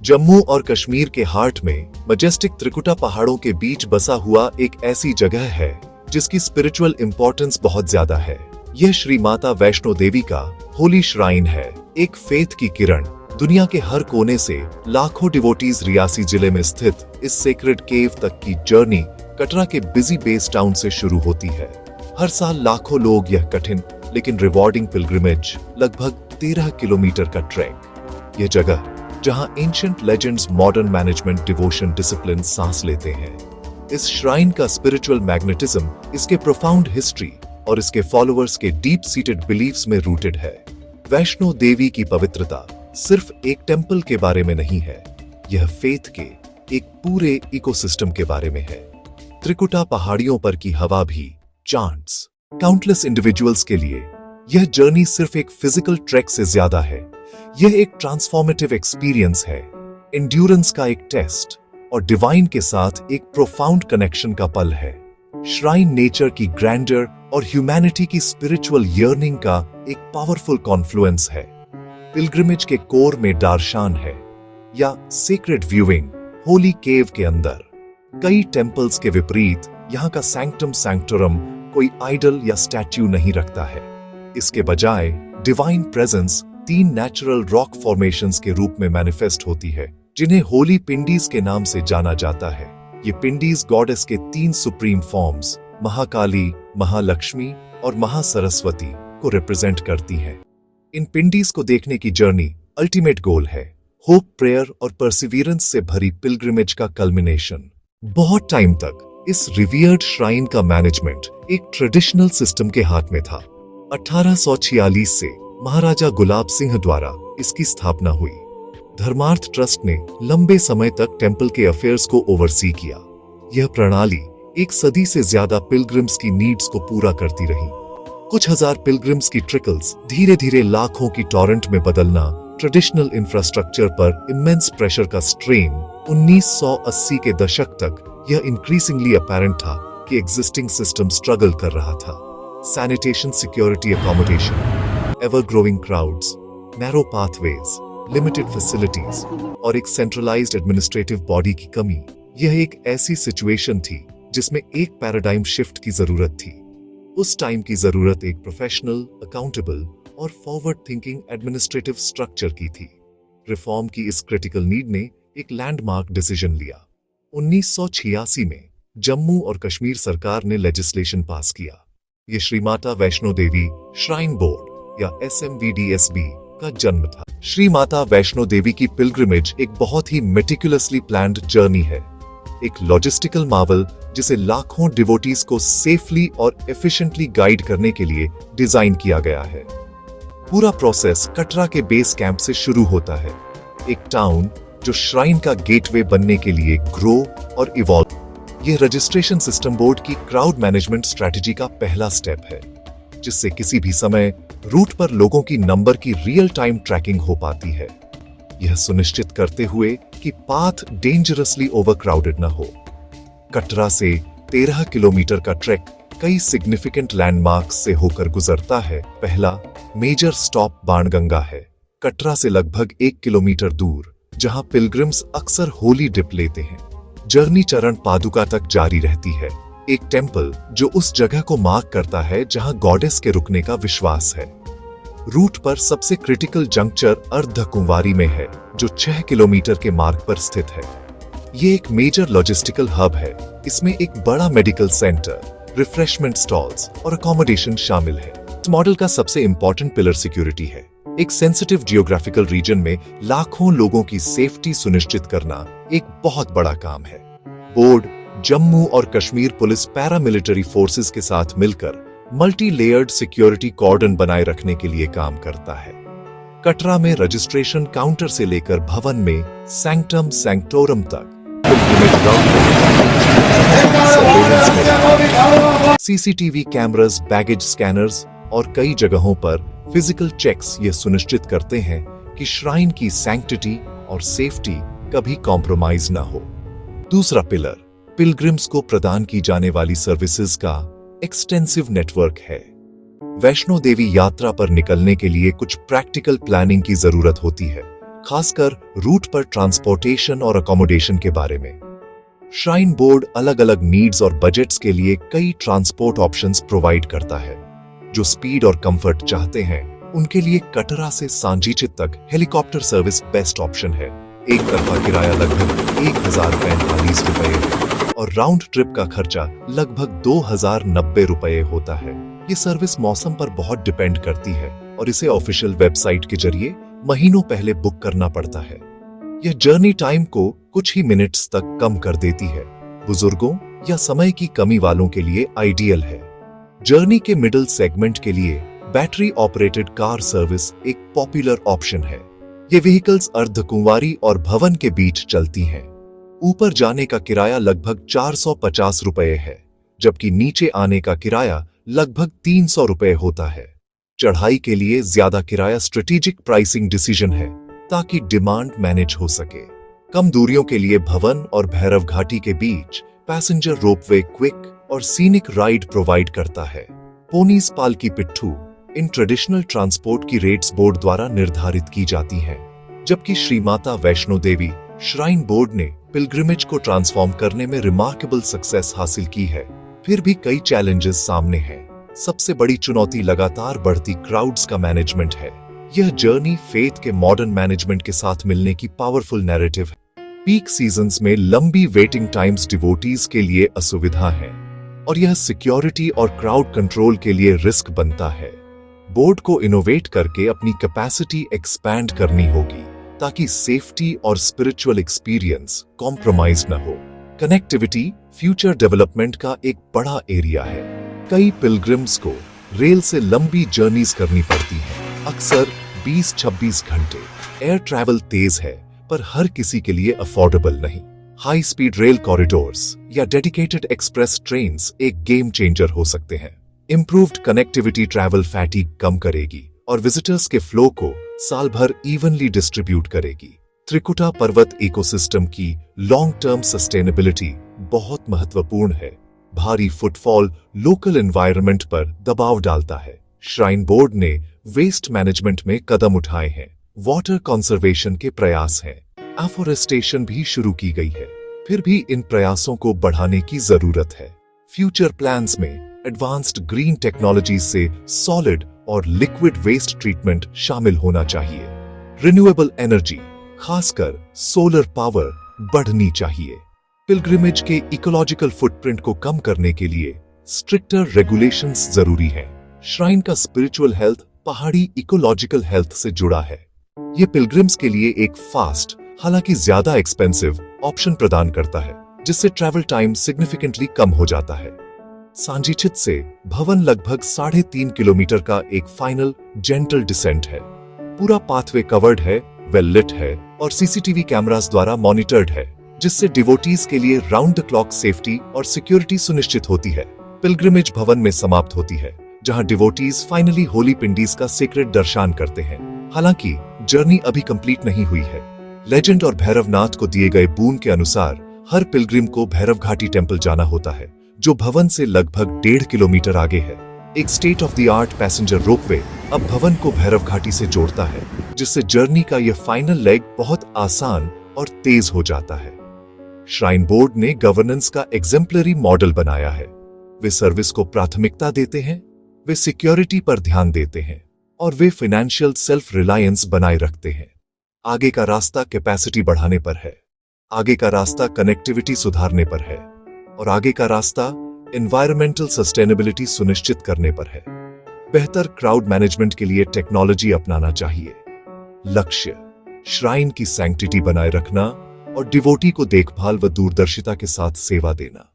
जम्मू और कश्मीर के हार्ट में मजेस्टिक त्रिकुटा पहाड़ों के बीच बसा हुआ एक ऐसी जगह है जिसकी स्पिरिचुअल इंपॉर्टेंस बहुत ज्यादा है। यह श्री माता वैष्णो देवी का होली श्राइन है, एक फेथ की किरण। दुनिया के हर कोने से लाखों डिवोटीज रियासी जिले में स्थित इस सेक्रेड केव तक की जर्नी कटरा के बिजी बेस टाउन से शुरू होती है। हर साल लाखों लोग यह कठिन लेकिन रिवॉर्डिंग पिलग्रिमेज, लगभग 13 किलोमीटर का ट्रैक, यह जगह जहां ancient legends, modern management, devotion, discipline सांस लेते हैं। इस श्राइन का स्पिरिचुअल मैग्नेटिज्म इसके प्रोफाउंड हिस्ट्री और इसके फॉलोअर्स के डीप सीटेड बिलीफ्स में रूटेड है। वैष्णो देवी की पवित्रता सिर्फ एक टेंपल के बारे में नहीं है, यह फेथ के एक पूरे इकोसिस्टम के बारे में है। त्रिकुटा पहाड़ियों पर की हवा भी चांट्स काउंटलेस इंडिविजुअल्स के लिए यह जर्नी सिर्फ एक फिजिकल ट्रैक से ज्यादा है। यह एक ट्रांसफॉर्मेटिव एक्सपीरियंस है, एंड्योरेंस का एक टेस्ट और डिवाइन के साथ एक प्रोफाउंड कनेक्शन का पल है। श्राइन नेचर की ग्रैंडर और ह्यूमैनिटी की स्पिरिचुअल यर्निंग का एक पावरफुल कॉन्फ्लुएंस है। पिलग्रिमेज के कोर में दार्शान है या सेक्रेड व्यूइंग होली केव के अंदर। कई टेंपल्स के विपरीत यहाँ का सैंक्टम सैंक्टोरम कोई आइडल या स्टैच्यू नहीं रखता है। इसके बजाय divine presence 3 natural rock formations के रूप में मैनिफेस्ट होती है, जिन्हें होली पिंडीज के नाम से जाना जाता है। ये पिंडीज गॉडेस के 3 सुप्रीम फॉर्म्स महाकाली, महालक्ष्मी और महासरस्वती को रिप्रेजेंट करती हैं। इन पिंडीज को देखने की जर्नी अल्टीमेट गोल है, होप, प्रेयर और परसिवियरेंस से भरी पिलग्रिमेज का कल्मिनेशन। बहुत टाइम तक इस रिवियर्ड श्राइन का मैनेजमेंट एक ट्रेडिशनल सिस्टम के हाथ में था। 1846 से महाराजा गुलाब सिंह द्वारा इसकी स्थापना हुई। धर्मार्थ ट्रस्ट ने लंबे समय तक टेंपल के अफेयर्स को ओवरसी किया। यह प्रणाली एक सदी से ज्यादा पिलग्रिम्स की नीड्स को पूरा करती रही। कुछ हजार पिलग्रिम्स की ट्रिकल्स धीरे धीरे लाखों की टॉरेंट में बदलना, ट्रेडिशनल इंफ्रास्ट्रक्चर पर इमेंस प्रेशर का स्ट्रेन। 1980 के दशक तक यह इंक्रीजिंगली अपैरेंट था कि एग्जिस्टिंग सिस्टम स्ट्रगल कर रहा था। Sanitation, security, accommodation, ever growing crowds, narrow pathways, limited facilities और एक सेंट्रलाइज्ड एडमिनिस्ट्रेटिव बॉडी की कमी, यह एक ऐसी सिचुएशन थी जिसमें एक पैराडाइम शिफ्ट की जरूरत थी। उस टाइम की जरूरत एक प्रोफेशनल, अकाउंटेबल और फॉरवर्ड थिंकिंग एडमिनिस्ट्रेटिव स्ट्रक्चर की थी। रिफॉर्म की इस क्रिटिकल नीड ने एक लैंडमार्क डिसीजन लिया। 1986 में जम्मू और कश्मीर सरकार ने लेजिस्लेशन पास किया। यह श्री माता वैष्णो देवी श्राइन बोर्ड या SMVDSB का जन्म था। श्री माता वैष्णो देवी की पिलग्रिमेज एक बहुत ही मेटिकुलसली प्लान्ड जर्नी है, एक लॉजिस्टिकल मार्वल जिसे लाखों डिवोटीज को सेफली और एफिशिएंटली गाइड करने के लिए डिजाइन किया गया है। पूरा प्रोसेस कटरा के बेस कैंप से शुरू होता है, एक टाउन जो श्राइन का गेटवे बनने के लिए ग्रो और इवॉल्व। यह रजिस्ट्रेशन सिस्टम बोर्ड की क्राउड मैनेजमेंट स्ट्रेटजी का पहला स्टेप है, जिससे किसी भी समय रूट पर लोगों की नंबर की रियल टाइम ट्रैकिंग हो पाती है, यह सुनिश्चित करते हुए कि पाथ डेंजरसली ओवरक्राउडेड न हो। कटरा से 13 किलोमीटर का ट्रैक कई सिग्निफिकेंट लैंडमार्क्स से होकर गुजरता है। पहला मेजर स्टॉप बाणगंगा है, कटरा से लगभग 1 किलोमीटर दूर, जहां पिलग्रिम्स अक्सर होली डिप लेते हैं। जर्नी चरण पादुका तक जारी रहती है, एक टेंपल जो उस जगह को मार्क करता है जहां गॉडेस के रुकने का विश्वास है। रूट पर सबसे क्रिटिकल जंक्चर अर्धकुंवारी में है, जो 6 किलोमीटर के मार्ग पर स्थित है। ये एक मेजर लॉजिस्टिकल हब है। इसमें एक बड़ा मेडिकल सेंटर, रिफ्रेशमेंट स्टॉल्स और अकोमोडेशन शामिल है। इस मॉडल का सबसे इंपॉर्टेंट पिलर सिक्योरिटी है। एक सेंसिटिव जियोग्राफिकल रीजन में लाखों लोगों की सेफ्टी सुनिश्चित करना एक बहुत बड़ा काम है। बोर्ड जम्मू और कश्मीर पुलिस पैरामिलिटरी फोर्सेस के साथ मिलकर मल्टी लेयर्ड सिक्योरिटी कॉर्डन बनाए रखने के लिए काम करता है। कटरा में रजिस्ट्रेशन काउंटर से लेकर भवन में सैंक्टम सैंक्टोरम तक CCTV कैमरास, बैगेज स्कैनर्स और कई जगहों पर फिजिकल चेक्स ये सुनिश्चित करते हैं कि श्राइन की सैंक्टिटी और सेफ्टी कभी कॉम्प्रोमाइज ना हो। दूसरा पिलर पिलग्रिम्स को प्रदान की जाने वाली सर्विसेज का एक्सटेंसिव नेटवर्क है। वैष्णो देवी यात्रा पर निकलने के लिए कुछ प्रैक्टिकल प्लानिंग की जरूरत होती है, खासकर रूट पर ट्रांसपोर्टेशन और अकोमोडेशन के बारे में। श्राइन बोर्ड अलग अलग नीड्स और बजट्स के लिए कई ट्रांसपोर्ट ऑप्शंस प्रोवाइड करता है। जो स्पीड और कंफर्ट चाहते हैं उनके लिए कटरा से सांजीचित तक हेलीकॉप्टर सर्विस बेस्ट ऑप्शन है। एक तरफा किराया लगभग 1045 रुपए और राउंड ट्रिप का खर्चा लगभग 2090 रुपए होता है। ये सर्विस मौसम पर बहुत डिपेंड करती है और इसे ऑफिशियल वेबसाइट के जरिए महीनों पहले बुक करना पड़ता है। यह जर्नी टाइम को कुछ ही मिनट्स तक कम कर देती है। बुजुर्गों या समय की कमी वालों के लिए आइडियल है। जर्नी के मिडिल सेगमेंट के लिए बैटरी ऑपरेटेड कार सर्विस एक पॉपुलर ऑप्शन है। ये व्हीकल्स अर्धकुंवारी और भवन के बीच चलती हैं। ऊपर जाने का किराया लगभग 450 रुपए है, जबकि नीचे आने का किराया लगभग 300 रुपए होता है। चढ़ाई के लिए ज्यादा किराया स्ट्रेटेजिक प्राइसिंग डिसीजन है ताकि डिमांड मैनेज हो सके। कम दूरियों के लिए भवन और भैरव घाटी के बीच पैसेंजर रोपवे क्विक और सीनिक राइड प्रोवाइड करता है। पोनीस पालकी पिट्ठू इन ट्रेडिशनल ट्रांसपोर्ट की रेट्स बोर्ड द्वारा निर्धारित की जाती हैं, जबकि श्री माता वैष्णो देवी श्राइन बोर्ड ने पिलग्रिमेज को ट्रांसफॉर्म करने में रिमार्केबल सक्सेस हासिल की है। फिर भी कई चैलेंजेस सामने हैं। सबसे बड़ी चुनौती लगातार बढ़ती क्राउड्स का मैनेजमेंट है। यह जर्नी फेथ के मॉडर्न मैनेजमेंट के साथ मिलने की पावरफुल नैरेटिव है। पीक सीजन्स में लंबी वेटिंग टाइम्स डिवोटीज के लिए असुविधा है और यह सिक्योरिटी और क्राउड कंट्रोल के लिए रिस्क बनता है। बोर्ड को इनोवेट करके अपनी कैपेसिटी एक्सपैंड करनी होगी ताकि सेफ्टी और स्पिरिचुअल एक्सपीरियंस कॉम्प्रोमाइज न हो। कनेक्टिविटी फ्यूचर डेवलपमेंट का एक बड़ा एरिया है। कई पिलग्रिम्स को रेल से लंबी जर्नीज करनी पड़ती हैं, अक्सर 20-26 घंटे। एयर ट्रैवल तेज है पर हर किसी के लिए अफोर्डेबल नहीं। हाई स्पीड रेल कॉरिडोर्स या डेडिकेटेड एक्सप्रेस ट्रेन्स एक गेम चेंजर हो सकते हैं। इंप्रूव्ड कनेक्टिविटी ट्रैवल फैटिग कम करेगी और विजिटर्स के फ्लो को साल भर इवनली डिस्ट्रीब्यूट करेगी। त्रिकुटा पर्वत इकोसिस्टम की लॉन्ग टर्म सस्टेनेबिलिटी बहुत महत्वपूर्ण है। भारी फुटफॉल लोकल एनवायरनमेंट पर दबाव डालता है। श्राइन बोर्ड ने वेस्ट मैनेजमेंट में कदम उठाए हैं। वाटर कंजर्वेशन के प्रयास हैं। एफोरेस्टेशन भी शुरू की गई है। फिर भी इन प्रयासों को बढ़ाने की जरूरत है। फ्यूचर प्लान्स में एडवांस्ड ग्रीन टेक्नोलॉजी से सॉलिड और लिक्विड वेस्ट ट्रीटमेंट शामिल होना चाहिए। रिन्यूएबल एनर्जी, खासकर सोलर पावर, बढ़नी चाहिए। पिलग्रिमेज के इकोलॉजिकल फुटप्रिंट को कम करने के लिए स्ट्रिक्टर रेगुलेशंस जरूरी हैं। श्राइन का स्पिरिचुअल हेल्थ पहाड़ी इकोलॉजिकल हेल्थ से जुड़ा है। ये पिलग्रिम्स के लिए एक फास्ट, हालांकि ज्यादा एक्सपेंसिव ऑप्शन प्रदान करता है, जिससे ट्रैवल टाइम सिग्निफिकेंटली कम हो जाता है। सांजीचित से भवन लगभग 3.5 किलोमीटर का एक फाइनल जेंटल डिसेंट है। पूरा पाथवे कवर्ड है, वेल लिट है और सीसीटीवी कैमरास द्वारा मॉनिटर्ड है, जिससे डिवोटीज के लिए राउंड द क्लॉक सेफ्टी और सिक्योरिटी सुनिश्चित होती है। पिलग्रिमेज भवन में समाप्त होती है, जहां डिवोटीज फाइनली होली पिंडीज का सीक्रेट दर्शन करते हैं। हालांकि जर्नी अभी कंप्लीट नहीं हुई है। लेजेंड और भैरवनाथ को दिए गए बून के अनुसार हर पिलग्रिम को भैरव घाटी टेम्पल जाना होता है, जो भवन से लगभग 1.5 किलोमीटर आगे है। एक state of the art passenger ropeway अब भवन को भैरव घाटी से जोड़ता है, जिससे जर्नी का यह फाइनल लेग बहुत आसान और तेज हो जाता है। श्राइन बोर्ड ने गवर्नेंस का एग्जेम्पलरी मॉडल बनाया है। वे सर्विस को प्राथमिकता देते हैं, वे सिक्योरिटी पर ध्यान देते हैं और वे फाइनेंशियल सेल्फ रिलायंस बनाए रखते हैं। आगे का रास्ता कैपेसिटी बढ़ाने पर है, आगे का रास्ता कनेक्टिविटी सुधारने पर है और आगे का रास्ता एनवायरमेंटल सस्टेनेबिलिटी सुनिश्चित करने पर है। बेहतर क्राउड मैनेजमेंट के लिए टेक्नोलॉजी अपनाना चाहिए। लक्ष्य श्राइन की सैंक्टिटी बनाए रखना और डिवोटी को देखभाल व दूरदर्शिता के साथ सेवा देना।